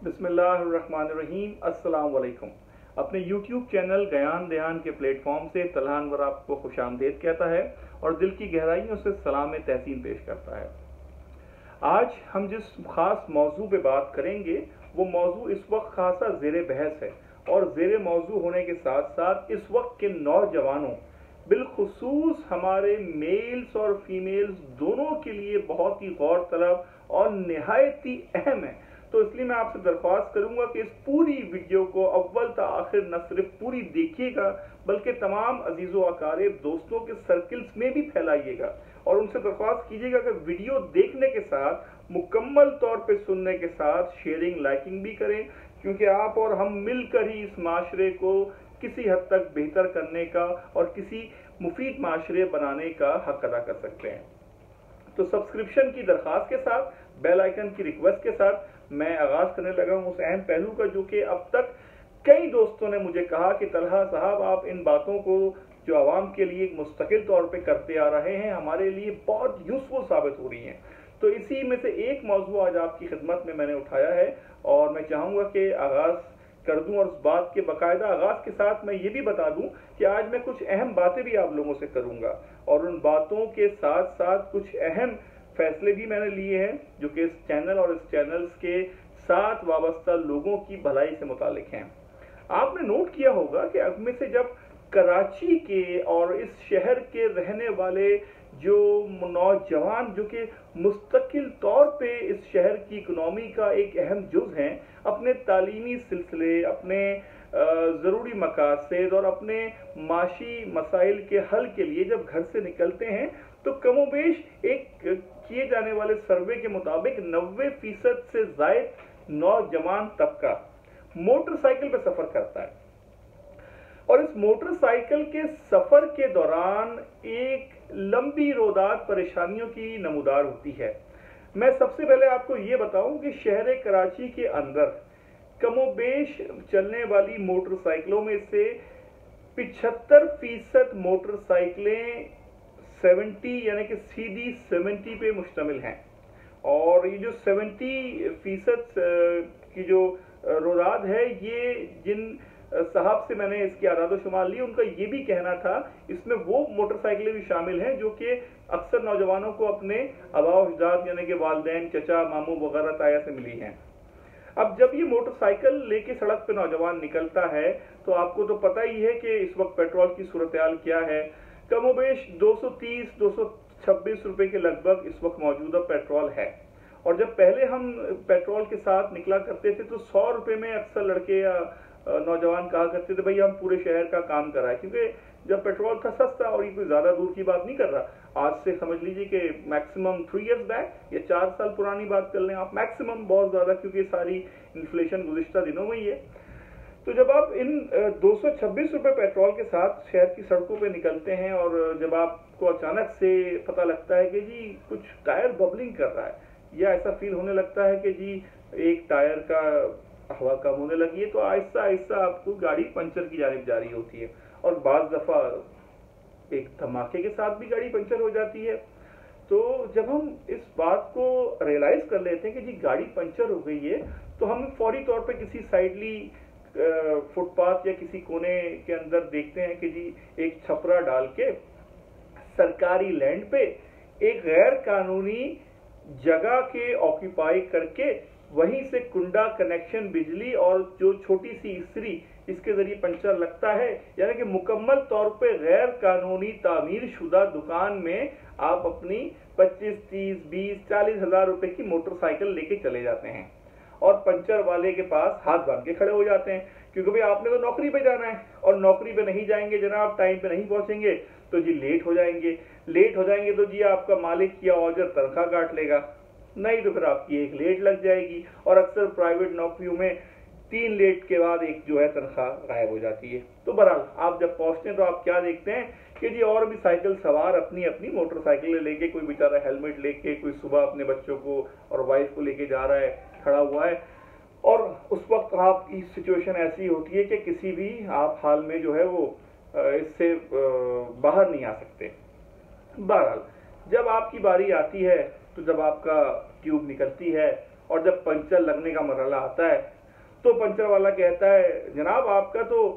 बिस्मिल्लाहिर्रहमानिर्रहीम। अस्सलाम वालेकुम। अपने YouTube चैनल गयान दयान के प्लेटफॉर्म से तलहा अनवर आपको खुशामदीद कहता है और दिल की गहराइयों से सलाम तहसीन पेश करता है। आज हम जिस खास मौजू पे बात करेंगे वो मौजू इस वक्त खासा ज़ेर बहस है और ज़ेर मौजू होने के साथ साथ इस वक्त के नौजवानों बिलखुसूस हमारे मेल्स और फीमेल्स दोनों के लिए बहुत ही गौर तलब और निहायत ही अहम है। तो इसलिए मैं आपसे दरख्वास्त करूंगा कि इस पूरी वीडियो को अव्वल से आखिर न सिर्फ पूरी देखिएगा बल्कि तमाम अजीज़ो अकारिब दोस्तों के सर्किल्स में भी फैलाइएगा और उनसे दरख्वास्त कीजिएगा कि वीडियो देखने के साथ मुकम्मल तौर पे सुनने के साथ शेयरिंग लाइकिंग भी करें, क्योंकि आप और हम मिलकर ही इस माशरे को किसी हद तक बेहतर करने का और किसी मुफीद माशरे बनाने का हक अदा कर सकते हैं। तो सब्सक्रिप्शन की दरख्वास्त के साथ, बेल आइकन की रिक्वेस्ट के साथ मैं आगाज करने लगा हूं उस अहम पहलू का जो कि अब तक कई दोस्तों ने मुझे कहा कि तलहा साहब आप इन बातों को जो आवाम के लिए मुस्तकिल तौर पे करते आ रहे हैं हमारे लिए बहुत यूजफुल साबित हो रही हैं। तो इसी में से एक मौजू आज आपकी खिदमत में मैंने उठाया है और मैं चाहूंगा कि आगाज कर दूं और उस बात के बाकायदा आगाज के साथ मैं ये भी बता दूं कि आज मैं कुछ अहम बातें भी आप लोगों से करूंगा और उन बातों के साथ साथ कुछ अहम फैसले भी मैंने लिए हैं जो कि इस चैनल और इस चैनल्स के साथ वाबस्ता लोगों की भलाई से मुतालिक हैं। आपने नोट किया होगा कि अब में से जब कराची के और इस शहर के रहने वाले जो नौजवान जो कि मुस्तकिल तौर पे इस शहर की इकोनॉमी का एक अहम जुज हैं, अपने तालीमी सिलसिले, अपने ज़रूरी मकासद और अपने माशी मसाइल के हल के लिए जब घर से निकलते हैं तो कमोबेश एक किए जाने वाले सर्वे के मुताबिक 90% से ज़ायद नौजवान तबका मोटरसाइकिल पर सफर करता है और इस मोटरसाइकिल के सफर के दौरान एक लंबी रोदार परेशानियों की नमूदार होती है। मैं सबसे पहले आपको ये बताऊं कि शहर कराची के अंदर कमोबेश चलने वाली मोटरसाइकिलों में से 75% मोटरसाइकिलें 70 यानी कि सीधी 70 पे मुश्तमिल हैं और ये जो 70% की जो रोदाद है ये जिन साहब से मैंने इसकी आदाद-ओ-शुमार ली उनका ये भी कहना था इसमें वो मोटरसाइकिलें भी शामिल हैं जो कि अक्सर नौजवानों को अपने आबा-ओ-अजदाद यानी कि वालिदैन, चचा, मामू वगैरह ताया से मिली हैं। अब जब ये मोटरसाइकिल लेके सड़क पे नौजवान निकलता है तो आपको तो पता ही है कि इस वक्त पेट्रोल की सूरत-ए-हाल क्या है। कमोबेश 230-226 रुपए के लगभग इस वक्त मौजूदा पेट्रोल है और जब पहले हम पेट्रोल के साथ निकला करते थे तो 100 रुपए में अक्सर लड़के या नौजवान कहा करते थे भाई हम पूरे शहर का काम कराए, क्योंकि जब पेट्रोल था सस्ता और ये कोई ज्यादा दूर की बात नहीं कर रहा, आज से समझ लीजिए कि मैक्सिमम 3 इयर्स बैक या 4 साल पुरानी बात कर लें आप, मैक्सिमम बहुत ज्यादा, क्योंकि सारी इन्फ्लेशन गुज़िश्ता दिनों में ही है। तो जब आप इन 226 रुपए पेट्रोल के साथ शहर की सड़कों पे निकलते हैं और जब आपको अचानक से पता लगता है कि जी कुछ टायर बबलिंग कर रहा है या ऐसा फील होने लगता है कि जी एक टायर का हवा कम होने लगी है, तो आहिस्ता आहिस्ता आपको गाड़ी पंचर की जानिब जा रही होती है और बाज़ दफ़ा एक धमाके के साथ भी गाड़ी पंचर हो जाती है। तो जब हम इस बात को रियलाइज कर लेते हैं कि जी गाड़ी पंचर हो गई है तो हम फौरी तौर पे किसी साइडली फुटपाथ या किसी कोने के अंदर देखते हैं कि जी एक छपरा डाल के सरकारी लैंड पे एक गैर कानूनी जगह के ऑक्यूपाई करके वहीं से कुंडा कनेक्शन बिजली और जो छोटी सी इस्त्री इसके जरिए पंचर लगता है, यानी कि मुकम्मल तौर पे गैर कानूनी तामीर शुदा दुकान में आप अपनी 25, 30, 20, 40 हजार रुपए की मोटरसाइकिल लेके चले जाते हैं और पंचर वाले के पास हाथ बांध के खड़े हो जाते हैं, क्योंकि भाई आपने तो नौकरी पे जाना है और नौकरी पे नहीं जाएंगे जनाब, टाइम पे नहीं पहुंचेंगे तो जी लेट हो जाएंगे तो जी आपका मालिक या औजर तनख्वाह काट लेगा, नहीं तो फिर आपकी एक लेट लग जाएगी और अक्सर प्राइवेट नौकरियों में 3 लेट के बाद एक जो है तनख्वाह गायब हो जाती है। तो बहरहाल आप जब पहुंचते हैं तो आप क्या देखते हैं कि जी और भी साइकिल सवार अपनी अपनी मोटरसाइकिल लेके, कोई बेचारा हेलमेट लेके, कोई सुबह अपने बच्चों को और वाइफ को लेके जा रहा है, खड़ा हुआ है और उस वक्त आपकी सिचुएशन ऐसी होती है कि किसी भी आप हाल में जो है वो इससे बाहर नहीं आ सकते। बहरहाल जब आपकी बारी आती है तो जब आपका ट्यूब निकलती है और जब पंचर लगने का मरहला आता है तो पंचर वाला कहता है जनाब आपका तो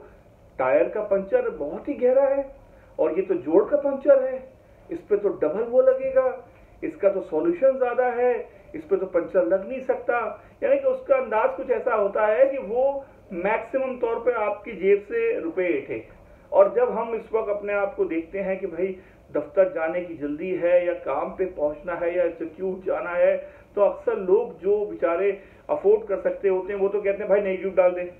टायर का पंचर बहुत ही गहरा है और ये तो जोड़ का पंचर है, इस पे तो डबल वो लगेगा, इसका तो सॉल्यूशन ज्यादा है, इस पे तो पंचर लग नहीं सकता। यानी कि उसका अंदाज कुछ ऐसा होता है कि वो मैक्सिमम तौर पे आपकी जेब से रुपए उठे। और जब हम इस वक्त अपने आप को देखते हैं कि भाई दफ्तर जाने की जल्दी है या काम पे पहुंचना है या इंस्टीट्यूट जाना है, तो अक्सर लोग जो बेचारे अफोर्ड कर सकते होते हैं वो तो कहते हैं भाई नई ट्यूब डाल दे।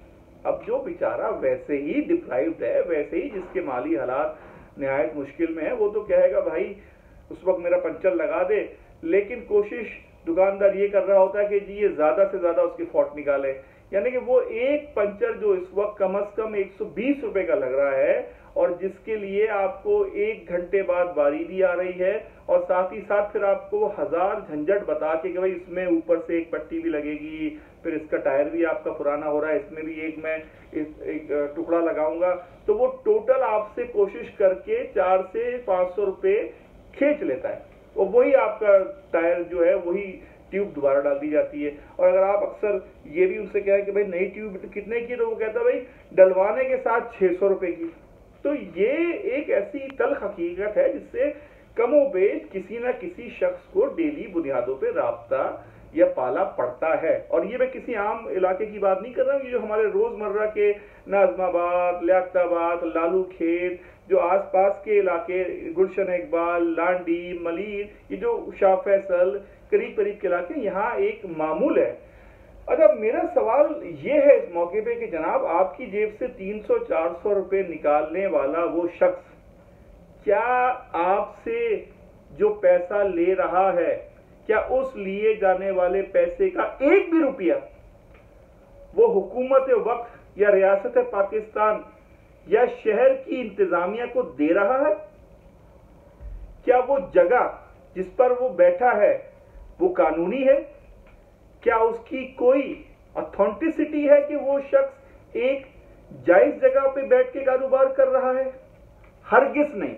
अब जो बेचारा वैसे ही डिप्राइव्ड है, वैसे ही जिसके माली हालात निहायत मुश्किल में है, वो तो कहेगा भाई उस वक्त मेरा पंचर लगा दे, लेकिन कोशिश दुकानदार ये कर रहा होता है कि जी ये ज्यादा से ज्यादा उसकी फॉल्ट निकाले। यानी कि वो एक पंचर जो इस वक्त कम से कम 120 रुपए का लग रहा है और जिसके लिए आपको 1 घंटे बाद बारी भी आ रही है और साथ ही साथ फिर आपको 1000 झंझट बता के कि भाई इसमें ऊपर से एक पट्टी भी लगेगी, फिर इसका टायर भी आपका पुराना हो रहा है, इसमें भी एक टुकड़ा लगाऊंगा, तो वो टोटल आपसे कोशिश करके 400 से 500 रुपए खींच लेता है और वही आपका टायर जो है वही ट्यूब दोबारा डाल दी जाती है। और अगर आप अक्सर ये भी उनसे कहें कि भाई नई ट्यूब कितने की, तो वो कहता है भाई डलवाने के साथ 600 रुपए की। तो ये एक ऐसी तल्ख हकीकत है जिससे कमोबेश किसी ना किसी शख्स को डेली बुनियादों पे राब्ता या पाला पड़ता है। और ये मैं किसी आम इलाके की बात नहीं कर रहा हूँ, ये जो हमारे रोजमर्रा के नाजमाबाद, लियाकताबाद, लालू खेत, जो आसपास के इलाके, गुलशन इकबाल, लांडी, मलीर, ये जो शाह फैसल करीब करीब के इलाके, यहाँ एक मामूल है। अच्छा, मेरा सवाल ये है इस मौके पे कि जनाब आपकी जेब से 300-400 रुपए निकालने वाला वो शख्स क्या आपसे जो पैसा ले रहा है, क्या उस लिए जाने वाले पैसे का एक भी रुपया वो हुकूमत वक्त या रियासत पाकिस्तान या शहर की इंतजामिया को दे रहा है? क्या वो जगह जिस पर वो बैठा है वो कानूनी है? क्या उसकी कोई ऑथेंटिसिटी है कि वो शख्स एक जायज जगह पे बैठ के कारोबार कर रहा है? हरगिज नहीं।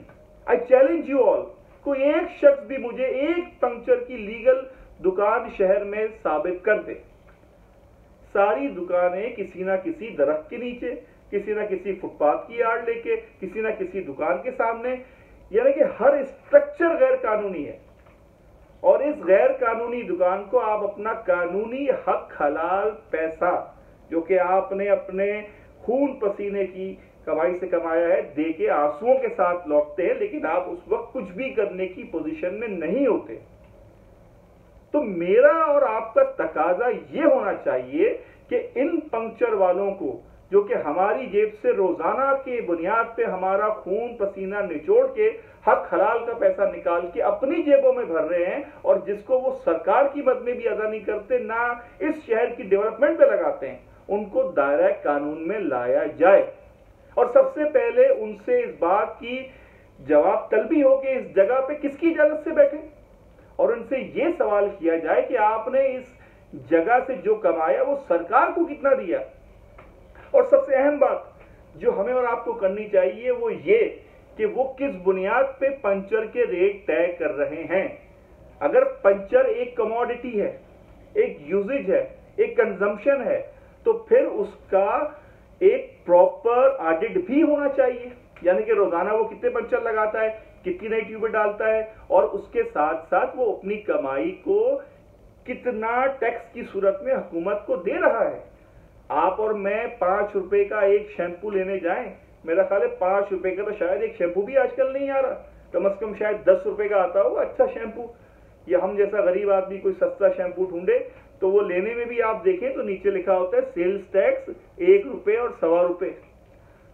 आई चैलेंज यू ऑल, कोई एक शख्स भी मुझे एक पंक्चर की लीगल दुकान शहर में साबित कर दे। सारी दुकानें किसी ना किसी दरख्त के नीचे, किसी ना किसी फुटपाथ की आड़ लेके, किसी ना किसी दुकान के सामने, यानी कि हर स्ट्रक्चर गैर कानूनी है। और इस गैर कानूनी दुकान को आप अपना कानूनी हक हलाल पैसा जो कि आपने अपने खून पसीने की कमाई से कमाया है दे के आंसुओं के साथ लौटते हैं, लेकिन आप उस वक्त कुछ भी करने की पोजीशन में नहीं होते। तो मेरा और आपका तकाजा ये होना चाहिए कि इन पंक्चर वालों को जो कि हमारी जेब से रोजाना के बुनियाद पे हमारा खून पसीना निचोड़ के हक हलाल का पैसा निकाल के अपनी जेबों में भर रहे हैं और जिसको वो सरकार की मद में भी अदा नहीं करते, ना इस शहर की डेवलपमेंट पे लगाते हैं, उनको दायरा कानून में लाया जाए। और सबसे पहले उनसे इस बात की जवाब तलबी हो कि इस जगह पे किसकी इजाजत से बैठे, और उनसे ये सवाल किया जाए कि आपने इस जगह से जो कमाया वो सरकार को कितना दिया। और सबसे अहम बात जो हमें और आपको करनी चाहिए वो ये कि वो किस बुनियाद पे पंचर के रेट तय कर रहे हैं। अगर पंचर एक कमोडिटी है, एक यूजेज है, एक कंजम्पशन है, तो फिर उसका एक प्रॉपर ऑडिट भी होना चाहिए, यानी कि रोजाना वो कितने पंचर लगाता है, कितनी नई ट्यूबें डालता है, और उसके साथ साथ वो अपनी कमाई को कितना टैक्स की सूरत में हुकूमत को दे रहा है। आप और मैं 5 रुपए का एक शैम्पू लेने जाएं, मेरा ख्याल है 5 रुपए का तो शायद एक शैम्पू भी आजकल नहीं आ रहा, कम से कम शायद 10 रुपए का आता होगा अच्छा शैम्पू, या हम जैसा गरीब आदमी कोई सस्ता शैम्पू ढूंढे तो वो लेने में भी आप देखें तो नीचे लिखा होता है सेल्स टैक्स 1 रुपए और 1.25 रुपए।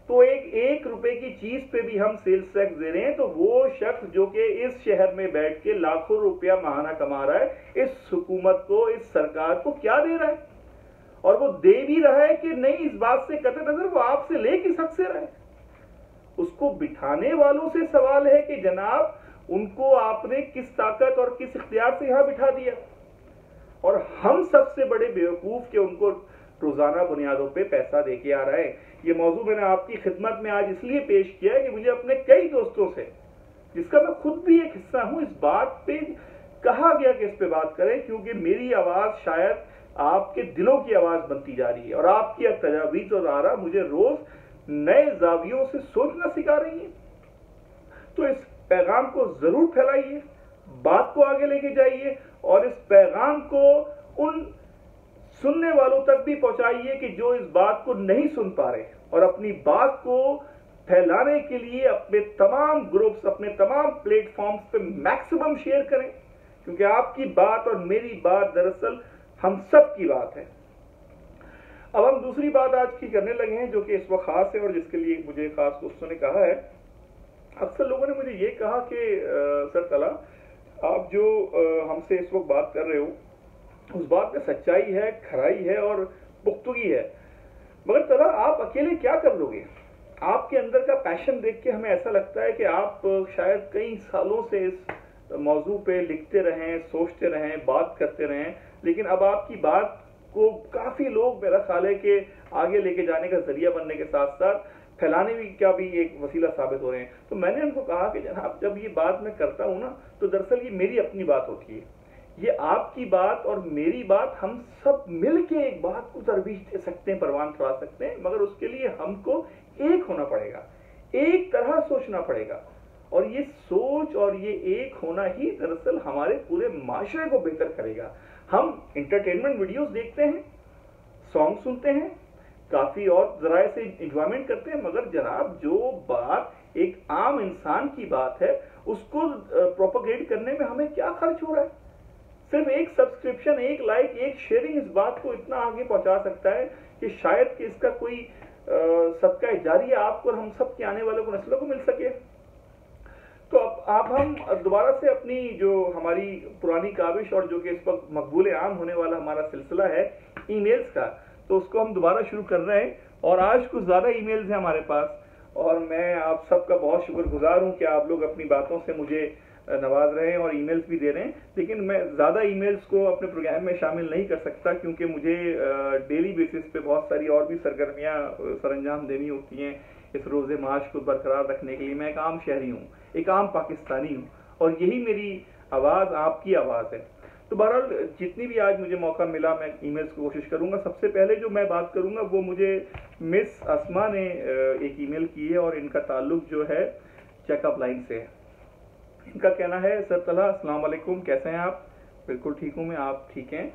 तो एक रुपए की चीज पे भी हम सेल्स टैक्स दे रहे हैं, तो वो शख्स जो कि इस शहर में बैठ के लाखों रुपया महाना कमा रहा है, इस हुकूमत को, इस सरकार को क्या दे रहा है? और वो दे भी रहा है कि नहीं, इस बात से कतई नजर वो आपसे ले किस हक से रहा है। उसको बिठाने वालों से सवाल है कि जनाब उनको आपने किस ताकत और किस इख्तियार से यहां बिठा दिया। और हम सबसे बड़े बेवकूफ के उनको रोजाना बुनियादों पे पैसा दे के आ रहे हैं। ये मौजू मैंने आपकी खिदमत में आज इसलिए पेश किया है कि मुझे अपने कई दोस्तों से, जिसका मैं खुद भी एक हिस्सा हूं, इस बात पे कहा गया कि इस पे बात करें, क्योंकि मेरी आवाज शायद आपके दिलों की आवाज बनती जा रही है और आपकी तजावीज और आरा मुझे रोज नए जावियों से सोचना सिखा रही है। तो इस पैगाम को जरूर फैलाइए, बात को आगे लेके जाइए और इस पैगाम को उन सुनने वालों तक भी पहुंचाइए कि जो इस बात को नहीं सुन पा रहे, और अपनी बात को फैलाने के लिए अपने तमाम ग्रुप्स, अपने तमाम प्लेटफॉर्म्स पे मैक्सिमम शेयर करें, क्योंकि आपकी बात और मेरी बात दरअसल हम सब की बात है। अब हम दूसरी बात आज की करने लगे हैं जो कि इस वक्त खास है और जिसके लिए मुझे खास दोस्तों ने कहा है। अक्सर लोगों ने मुझे ये कहा कि सर तला, आप जो हमसे इस वक्त बात कर रहे हो उस बात में सच्चाई है, खराई है और पुख्तगी है, मगर तला आप अकेले क्या कर लोगे? आपके अंदर का पैशन देख के हमें ऐसा लगता है कि आप शायद कई सालों से इस मौजू पे लिखते रहें, सोचते रहें, बात करते रहें, लेकिन अब आपकी बात को काफी लोग, मेरा ख्याल है कि आगे लेके जाने का जरिया बनने के साथ साथ फैलाने भी का भी एक वसीला साबित हो रहे हैं। तो मैंने उनको कहा कि जनाब, जब ये बात मैं करता हूं ना, तो दरअसल ये मेरी अपनी बात होती है, ये आपकी बात और मेरी बात, हम सब मिलके एक बात को तरवीज दे सकते हैं, परवान चढ़ा सकते हैं, मगर उसके लिए हमको एक होना पड़ेगा, एक तरह सोचना पड़ेगा, और ये सोच और ये एक होना ही दरअसल हमारे पूरे माशरे को बेहतर करेगा। हम इंटरटेनमेंट वीडियोस देखते हैं, सॉन्ग सुनते हैं, काफी और जराए से इंजॉयमेंट करते हैं, मगर जनाब जो बात एक आम इंसान की बात है उसको प्रोपेगेट करने में हमें क्या खर्च हो रहा है? सिर्फ एक सब्सक्रिप्शन, एक लाइक, एक शेयरिंग इस बात को इतना आगे पहुंचा सकता है कि शायद कि इसका कोई सदका जारिया आपको और हम सब के आने वालों को, नस्लों को मिल सके। तो अब हम दोबारा से अपनी जो हमारी पुरानी काविश और जो कि इस वक्त मकबूल आम होने वाला हमारा सिलसिला है ईमेल्स का, तो उसको हम दोबारा शुरू कर रहे हैं। और आज कुछ ज्यादा ईमेल्स हैं हमारे पास, और मैं आप सबका बहुत शुक्रगुजार हूं कि आप लोग अपनी बातों से मुझे नवाज रहे हैं और ईमेल्स भी दे रहे हैं। लेकिन मैं ज्यादा ईमेल्स को अपने प्रोग्राम में शामिल नहीं कर सकता, क्योंकि मुझे डेली बेसिस पे बहुत सारी और भी सरगर्मियां सरंजाम देनी होती हैं इस रोजे माश को बरकरार रखने के लिए। मैं एक आम शहरी हूँ, एक आम पाकिस्तानी हूँ, और यही मेरी आवाज आपकी आवाज है। तो बहरहाल जितनी भी आज मुझे मौका मिला मैं ईमेल्स की कोशिश करूंगा। सबसे पहले जो मैं बात करूंगा वो मुझे मिस अस्मा ने एक ईमेल की है, और इनका ताल्लुक जो है चेकअप लाइन से है। इनका कहना है, सर तला अस्सलाम वालेकुम, कैसे हैं आप? बिल्कुल ठीक हूं मैं, आप ठीक हैं?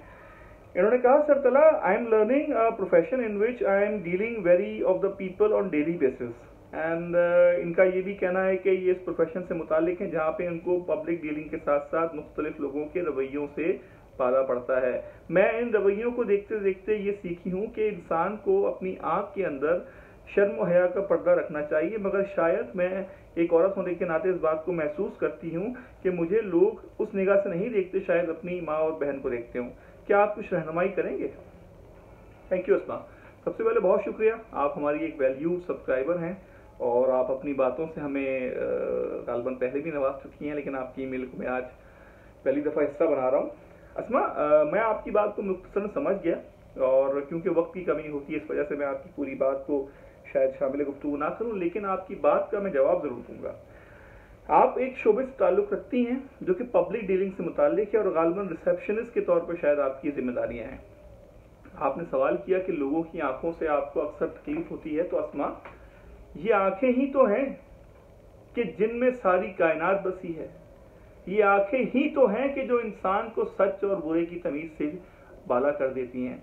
इन्होंने कहा, सर तला, I am learning a profession in which I am dealing very of the people on daily basis, and इनका ये भी कहना है कि ये इस प्रोफेशन से मुतालिक है जहाँ पे इनको पब्लिक डीलिंग के साथ साथ मुख्तलिफ लोगों के रवैयों से पाला पड़ता है। मैं इन रवैयों को देखते देखते ये सीखी हूँ कि इंसान को अपनी आंख के अंदर शर्म और हया का पर्दा रखना चाहिए, मगर शायद मैं एक औरत होने के नाते इस बात को महसूस करती हूँ कि मुझे लोग उस निगाह से नहीं देखते, शायद अपनी माँ और बहन को देखते हूँ। क्या आप कुछ रहनुमाई करेंगे? थैंक यू अस्मा। सबसे पहले बहुत शुक्रिया, आप हमारी एक वैल्यूड सब्सक्राइबर हैं और आप अपनी बातों से हमें गालबन पहले भी नवाज चुकी हैं, लेकिन आपकी ईमेल को मैं आज पहली दफ़ा हिस्सा बना रहा हूँ। अस्मा, मैं आपकी बात को मुख्तसरन समझ गया, और क्योंकि वक्त की कमी होती है इस वजह से मैं आपकी पूरी बात को शायद शामिल गुफ्तगू ना करूँ, लेकिन आपकी बात का मैं जवाब जरूर दूंगा। आप एक शोबे से ताल्लुक़ रखती हैं जो कि पब्लिक डीलिंग से मुताल्लिक है, और गालबन रिसेप्शनिस्ट के तौर पर शायद आपकी जिम्मेदारियां हैं। आपने सवाल किया कि लोगों की आंखों से आपको अक्सर तकलीफ होती है, तो अस्मा, ये आंखें ही तो हैं कि जिनमें सारी कायनात बसी है। ये आंखें ही तो हैं कि जो इंसान को सच और बुरे की तमीज से बाला कर देती हैं।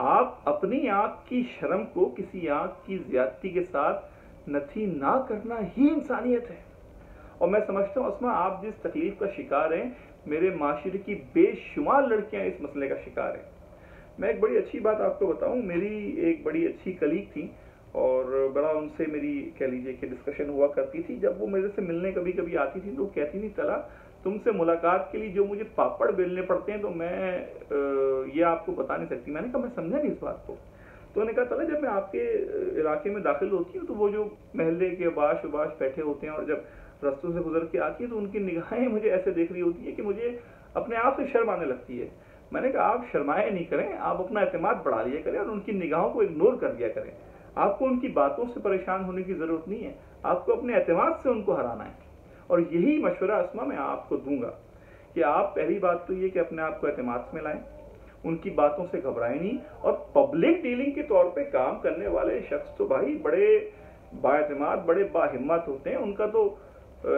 आप अपनी आंख की शर्म को किसी आंख की ज्यादती के साथ नथी ना करना ही इंसानियत है। और मैं समझता हूँ अस्मा, आप जिस तकलीफ का शिकार हैं, मेरे माशरे की बेशुमार लड़कियां इस मसले का शिकार हैं। मैं एक बड़ी अच्छी बात आपको बताऊं, मेरी एक बड़ी अच्छी कलीग थी और बड़ा उनसे मेरी कह लीजिए कि डिस्कशन हुआ करती थी। जब वो मेरे से मिलने कभी कभी आती थी तो कहती थी, तला तुमसे मुलाकात के लिए जो मुझे पापड़ बेलने पड़ते हैं तो मैं ये आपको बता नहीं सकती। मैंने कहा मैं समझा नहीं इस बात को। तो उन्होंने कहा, तला जब मैं आपके इलाके में दाखिल होती हूँ तो वो जो महल्ले के बाश उबाश बैठे होते हैं और जब रस्तों से गुजर के आती है तो उनकी निगाहें मुझे ऐसे देख रही होती है कि मुझे अपने आप से शर्म आने लगती है। मैंने कहा आप शर्माए नहीं करें, आप अपना एतमाद बढ़ा लिया करें और उनकी निगाहों को इग्नोर कर दिया करें। आपको उनकी बातों से परेशान होने की जरूरत नहीं है, आपको अपने एतमाद से उनको हराना है। और यही मशवरा अस्मा मैं आपको दूंगा कि आप पहली बात तो ये कि अपने आप को एतमाद में लाएं, उनकी बातों से घबराएं नहीं। और पब्लिक डीलिंग के तौर पे काम करने वाले शख्स तो भाई बड़े बाएतमाद, बड़े बाहिम्मत होते हैं। उनका तो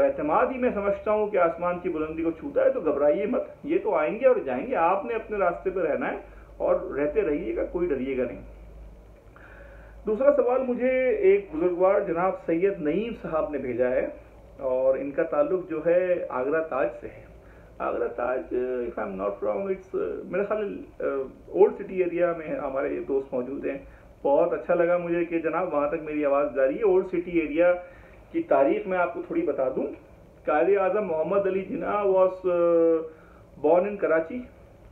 एतमाद ही मैं समझता हूँ कि आसमान की बुलंदी को छूता है। तो घबराइए मत, ये तो आएंगे और जाएंगे। आपने अपने रास्ते पर रहना है और रहते रहिएगा, कोई डरिएगा नहीं। दूसरा सवाल मुझे एक बुजुर्गवार जनाब सैयद नईम साहब ने भेजा है और इनका ताल्लुक जो है आगरा ताज से है। Agra Taj, if I am not wrong, it's मेरा ख्याल ओल्ड सिटी एरिया में हमारे दोस्त मौजूद हैं। बहुत अच्छा लगा मुझे कि जनाब वहाँ तक मेरी आवाज़ जा रही है। ओल्ड सिटी एरिया की तारीख मैं आपको थोड़ी बता दूँ। कायदे आज़म Mohammad Ali Jinnah was born in Karachi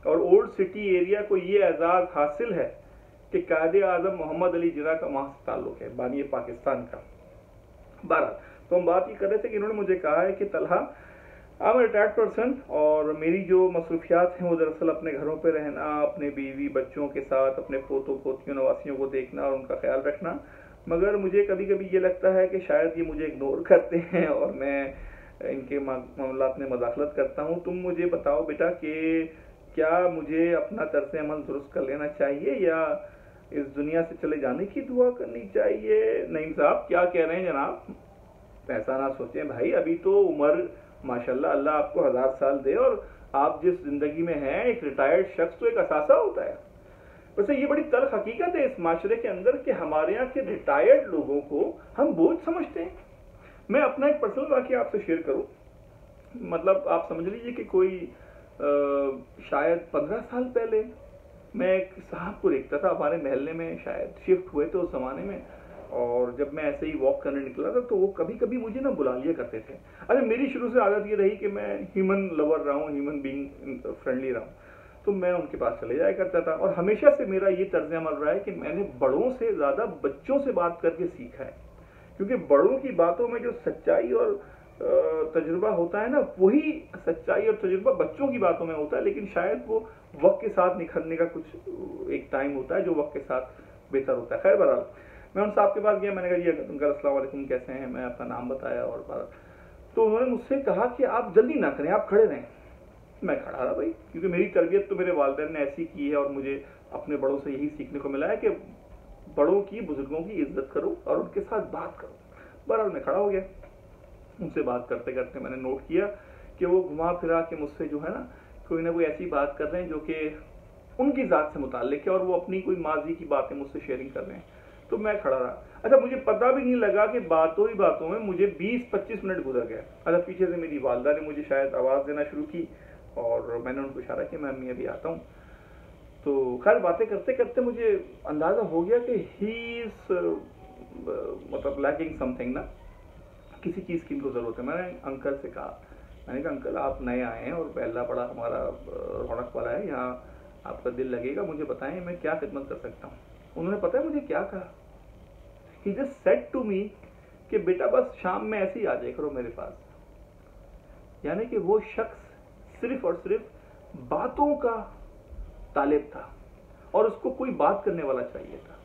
और ओल्ड सिटी एरिया को ये एजाज़ हासिल है कि कायदे आज़म मोहम्मद अली जिन्ना का वहाँ से ताल्लुक है, बानी पाकिस्तान का। 12 तो हम बात ये कर रहे थे कि इन्होंने मुझे कहा है कि Talha, I am retired person और मेरी जो मसरूफियात हैं वो दरअसल अपने घरों पे रहना, अपने बीवी बच्चों के साथ अपने पोतों पोतियों नवासियों को देखना और उनका ख्याल रखना। मगर मुझे कभी कभी ये लगता है कि शायद ये मुझे इग्नोर करते हैं और मैं इनके मामलात में मदाखलत करता हूँ। तुम मुझे बताओ बेटा कि क्या मुझे अपना तर्ज़ अमल दुरुस्त कर लेना चाहिए या इस दुनिया से चले जाने की दुआ करनी चाहिए? नईम साहब क्या कह रहे हैं जनाब? ऐसा ना सोचें भाई, अभी तो उम्र माशाल्लाह अल्लाह आपको 1000 साल दे और आप जिस जिंदगी में हैं, एक रिटायर्ड शख्स तो एक असासा होता है। वैसे ये बड़ी तल्ख हकीकत है इस माशरे के अंदर कि हमारे यहाँ के रिटायर्ड लोगों को हम बोझ समझते हैं। मैं अपना एक पर्सनल वाक़या आपसे शेयर करूं। मतलब आप समझ लीजिए कि कोई शायद 15 साल पहले मैं एक साहब को देखता था हमारे मोहल्ले में, शायद शिफ्ट हुए थे उस जमाने में। और जब मैं ऐसे ही वॉक करने निकला था तो वो कभी कभी मुझे ना बुला लिया करते थे। अच्छा, मेरी शुरू से आदत ये रही कि मैं ह्यूमन लवर रहा हूँ, ह्यूमन बीइंग फ्रेंडली रहा हूँ, तो मैं उनके पास चले जाया करता था। और हमेशा से मेरा ये तर्ज अमल रहा है कि मैंने बड़ों से ज़्यादा बच्चों से बात करके सीखा है, क्योंकि बड़ों की बातों में जो सच्चाई और तजुर्बा होता है ना, वही सच्चाई और तजुर्बा बच्चों की बातों में होता है। लेकिन शायद वो वक्त के साथ निखरने का कुछ एक टाइम होता है जो वक्त के साथ बेहतर होता है। खैर बहरहाल, मैं उन साहब के पास गया, मैंने कहा जी अंकल अस्सलाम वालेकुम, कैसे हैं? मैं अपना नाम बताया और तो उन्होंने मुझसे कहा कि आप जल्दी ना करें, आप खड़े रहें। मैं खड़ा रहा भाई, क्योंकि मेरी तरबियत तो मेरे वालिदैन ने ऐसी की है और मुझे अपने बड़ों से यही सीखने को मिला है कि बड़ों की, बुजुर्गों की इज्जत करो और उनके साथ बात करो। बहरहाल मैं खड़ा हो गया, उनसे बात करते करते मैंने नोट किया कि वो घुमा फिरा के मुझसे जो है ना कोई ऐसी बात कर रहे हैं जो कि उनकी ज़ात से मुताल्लिक है और वो अपनी कोई माजी की बातें मुझसे शेयरिंग कर रहे हैं। तो मैं खड़ा रहा। अच्छा, मुझे पता भी नहीं लगा कि बातों ही बातों में मुझे 20-25 मिनट गुजर गया। अच्छा, पीछे से मेरी वालदा ने मुझे शायद आवाज़ देना शुरू की और मैंने उनको इशारा किया, मैं अम्मी अभी आता हूँ। तो खैर बातें करते करते मुझे अंदाज़ा हो गया कि ही इज़ मतलब लैकिंग समथिंग ना, किसी चीज़ की इनको ज़रूरत है। मैंने अंकल से कहा, मैंने कहा अंकल आप नए आए हैं और पहला बड़ा हमारा रौनक वाला है, यहाँ आपका दिल लगेगा, मुझे बताएं मैं क्या खिदमत कर सकता हूँ। उन्होंने पता है मुझे क्या कहा? He just said to me कि बेटा बस शाम में ऐसे ही आ जाए करो मेरे पास। यानी कि वो शख्स सिर्फ और सिर्फ बातों का तालिब था और उसको कोई बात करने वाला चाहिए था।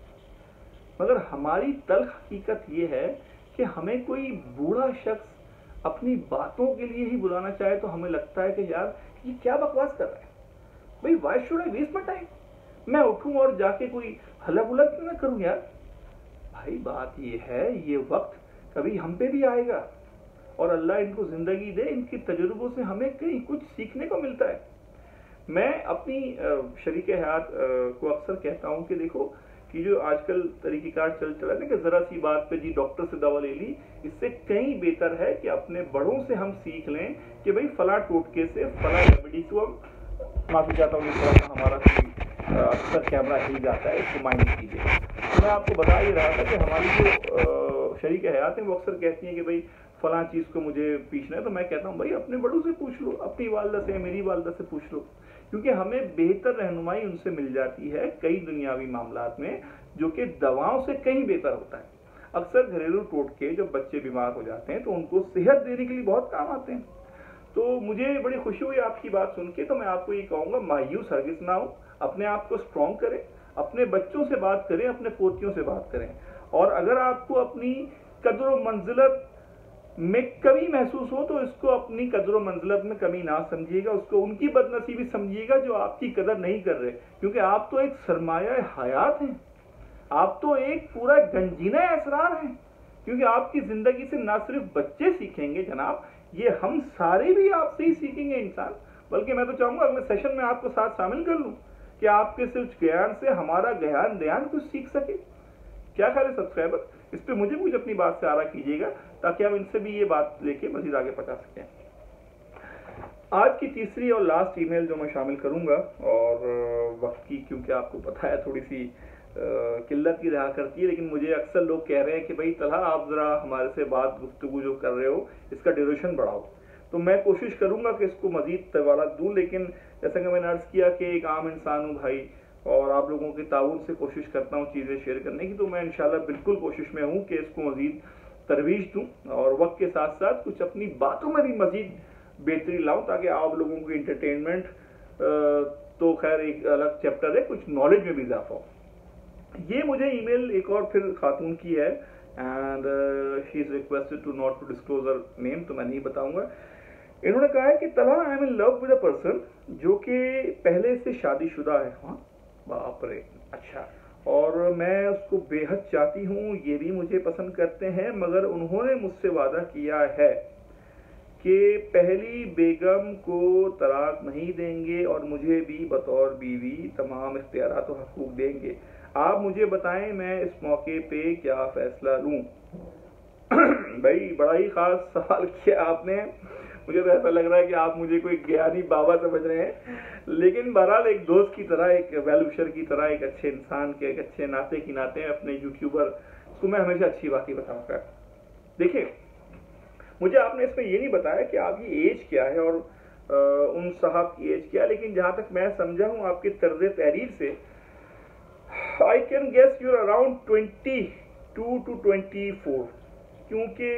मगर हमारी तल्ख हकीकत ये है कि हमें कोई बूढ़ा शख्स अपनी बातों के लिए ही बुलाना चाहे तो हमें लगता है कि यार ये क्या बकवास कर रहा है भाई, why should I waste my time? मैं उठूं और जाके कोई हल्ला बुला क्यों ना करूं यार? भाई बात ये है, ये वक्त कभी हम पे भी आएगा और अल्लाह इनको जिंदगी दे, इनके तजुर्बों से हमें कहीं कुछ सीखने को मिलता है। मैं अपनी शरीक हयात को अक्सर कहता हूं कि देखो कि जो आजकल तरीक़ेकार चल चला है ना कि जरा सी बात पे जी डॉक्टर से दवा ले ली, इससे कहीं बेहतर है कि अपने बड़ों से हम सीख लें कि भाई फला टोटके से फला रेमेडी को हम, माफी चाहता हूँ थोड़ा सा हमारा अक्सर कैमरा हिल जाता है, इसको माइंड कीजिए। तो मैं आपको बता ही रहा था कि हमारी जो शरीक हयात है वो अक्सर कहती हैं कि भाई फला चीज़ को मुझे पूछना है, तो मैं कहता हूँ भाई अपने बड़ों से पूछ लो, अपनी वालदा से, मेरी वालदा से पूछ लो, क्योंकि हमें बेहतर रहनुमाई उनसे मिल जाती है कई दुनियावी मामलात में, जो कि दवाओं से कहीं बेहतर होता है। अक्सर घरेलू टोटके जब बच्चे बीमार हो जाते हैं तो उनको सेहत देने के लिए बहुत काम आते हैं। तो मुझे बड़ी खुशी हुई आपकी बात सुन के। तो मैं आपको ये कहूँगा, मायूस हरगिज़ ना हो, अपने आप को स्ट्रॉन्ग करें, अपने बच्चों से बात करें, अपने पोतियों से बात करें। और अगर आपको अपनी कदर व मंजिलत में कमी महसूस हो तो इसको अपनी कदर मंजिलत में कमी ना समझिएगा, उसको उनकी बदनसीबी समझिएगा जो आपकी कदर नहीं कर रहे, क्योंकि आप तो एक सरमाया हयात हैं, आप तो एक पूरा गंजीना असरार हैं। क्योंकि आपकी जिंदगी से ना सिर्फ बच्चे सीखेंगे जनाब, ये हम सारे भी आपसे ही सीखेंगे इंसान। बल्कि मैं तो चाहूंगा अगले सेशन में आपको साथ शामिल कर लूं कि आपके सिर्फ ज्ञान से हमारा ज्ञान कुछ सीख सके। क्या ख्याल है सब्सक्राइबर? इस पे मुझे कुछ अपनी बात से आरा कीजिएगा ताकि हम इनसे भी ये बात लेके मजीद आगे पहुंचा सकें। आज की तीसरी और लास्ट ईमेल जो मैं शामिल करूंगा, और वक्त की क्योंकि आपको पता है थोड़ी सी किल्लत की रहा करती है, लेकिन मुझे अक्सर लोग कह रहे हैं कि भाई तलहा आप जरा हमारे से बात गुफ्तगू जो कर रहे हो इसका ड्यूरेशन बढ़ाओ, तो मैं कोशिश करूंगा कि इसको मजीद तवाला दूं। लेकिन जैसा कि मैंने अर्ज किया कि एक आम इंसान हूं भाई, और आप लोगों के ताउन से कोशिश करता हूँ चीज़ें शेयर करने की, तो मैं इंशाल्लाह बिल्कुल कोशिश में हूँ कि इसको मजीद तरवीज दूँ और वक्त के साथ साथ कुछ अपनी बातों में भी मजीद बेहतरी लाऊं ताकि आप लोगों की इंटरटेनमेंट तो खैर एक अलग चैप्टर है, कुछ नॉलेज में भी इजाफा हो। ये मुझे ईमेल एक और फिर खातून की है, and she is requested to not to disclose her name, तो मैं नहीं बताऊंगा। इन्होंने कहा है कि Talha I am in love with a person जो कि पहले से शादीशुदा है। हाँ बाप रे, अच्छा, और मैं उसको बेहद चाहती हूँ, ये भी मुझे पसंद करते हैं, मगर उन्होंने मुझसे वादा किया है कि पहली बेगम को तलाक नहीं देंगे और मुझे भी बतौर बीवी तमाम इख्तियारात और हकूक देंगे। आप मुझे बताएं मैं इस मौके पे क्या फैसला लूं? भाई बड़ा ही खास सवाल किया आपने। मुझे तो ऐसा लग रहा है कि आप मुझे कोई ज्ञानी बाबा समझ रहे हैं, लेकिन बहरहाल एक दोस्त की तरह, एक वेलविशर की तरह, एक अच्छे इंसान के, एक अच्छे नाते की नाते अपने यूट्यूबर को मैं हमेशा अच्छी बात ही बताऊंगा। देखिए, मुझे आपने इसमें ये नहीं बताया कि आपकी एज क्या है और उन साहब की एज क्या है, लेकिन जहां तक मैं समझा हूं आपकी तर्ज तहरीर से I can guess you're around 22 to 24, क्योंकि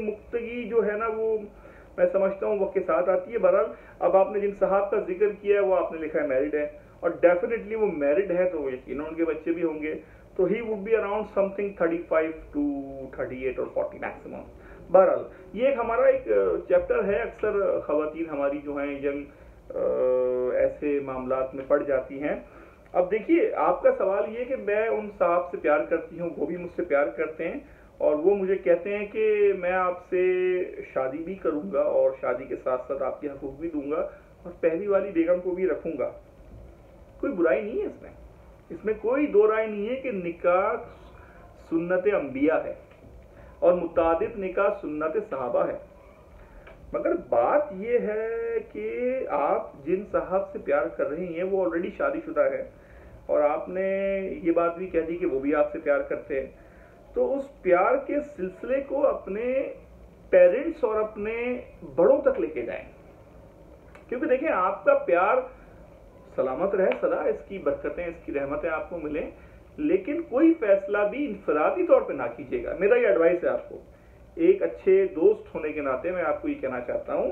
मुक्तगी जो है ना वो मैं समझता हूँ वक्त के साथ आती है। बहरहाल अब आपने जिन साहब का जिक्र किया है वो आपने लिखा है मैरिड है, और डेफिनेटली वो मैरिड है तो यकीन उनके बच्चे भी होंगे, तो he would be around something 35 to 38 और 40 मैक्सिमम। बहरहाल ये एक हमारा एक चैप्टर है, अक्सर खवातीन हमारी जो हैं यंग ऐसे मामलात में पड़ जाती हैं। अब देखिए, आपका सवाल ये कि मैं उन साहब से प्यार करती हूँ, वो भी मुझसे प्यार करते हैं, और वो मुझे कहते हैं कि मैं आपसे शादी भी करूंगा और शादी के साथ साथ आपके हकूक भी दूंगा और पहली वाली बेगम को भी रखूंगा। कोई बुराई नहीं है इसमें, इसमें कोई दो राय नहीं है कि निकाह सुन्नत अंबिया है और मुतादिद निकाह सुन्नत सहाबा है। मगर बात यह है कि आप जिन साहब से प्यार कर रही हैं वो ऑलरेडी शादीशुदा है, और आपने ये बात भी कह दी कि वो भी आपसे प्यार करते हैं, तो उस प्यार के सिलसिले को अपने पेरेंट्स और अपने बड़ों तक लेके जाएं। क्योंकि देखिए, आपका प्यार सलामत रहे सदा, इसकी बरकतें, इसकी रहमतें आपको मिलें, लेकिन कोई फैसला भी इंफरादी तौर पे ना कीजिएगा। मेरा ये एडवाइस है आपको, एक अच्छे दोस्त होने के नाते मैं आपको ये कहना चाहता हूं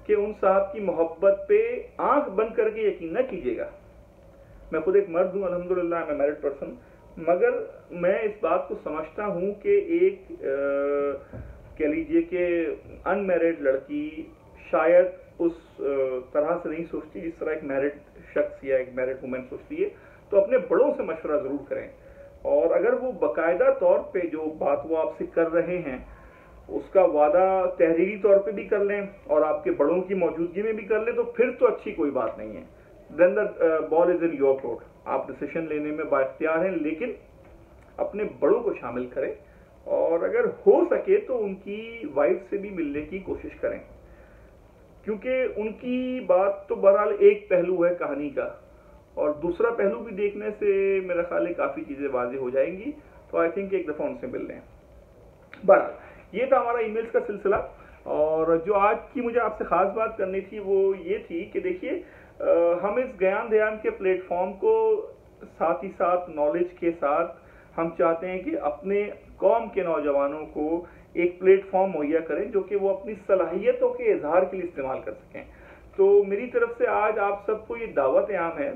कि उन साहब की मोहब्बत पे आंख बंद करके यकीन न कीजिएगा। मैं खुद एक मर्द हूं, अल्हम्दुलिल्लाह, मैं मैरिड पर्सन, मगर मैं इस बात को समझता हूं कि एक कह लीजिए कि अनमैरिड लड़की शायद उस तरह से नहीं सोचती जिस तरह एक मैरिड शख्स या एक मैरिड वुमेन सोचती है। तो अपने बड़ों से मशवरा जरूर करें, और अगर वो बाकायदा तौर पे जो बात वो आपसे कर रहे हैं उसका वादा तहरीरी तौर पे भी कर लें और आपके बड़ों की मौजूदगी में भी कर लें, तो फिर तो अच्छी कोई बात नहीं है। Then the ball is in your court, आप डिसीजन लेने में बाइख्तियार हैं, लेकिन अपने बड़ों को शामिल करें, और अगर हो सके तो उनकी वाइफ से भी मिलने की कोशिश करें, क्योंकि उनकी बात तो बहरहाल एक पहलू है कहानी का, और दूसरा पहलू भी देखने से मेरा ख्याल है काफी चीजें वाज़ेह हो जाएंगी। तो आई थिंक एक दफा उनसे मिल लें। बहरहाल ये था हमारा ईमेल्स का सिलसिला, और जो आज की मुझे आपसे खास बात करनी थी वो ये थी कि देखिए, हम इस ज्ञान ध्यान के प्लेटफॉर्म को साथ ही साथ नॉलेज के साथ हम चाहते हैं कि अपने कौम के नौजवानों को एक प्लेटफॉर्म मुहैया करें जो कि वो अपनी सलाहियतों के इजहार के लिए इस्तेमाल कर सकें। तो मेरी तरफ से आज आप सबको ये दावत आम है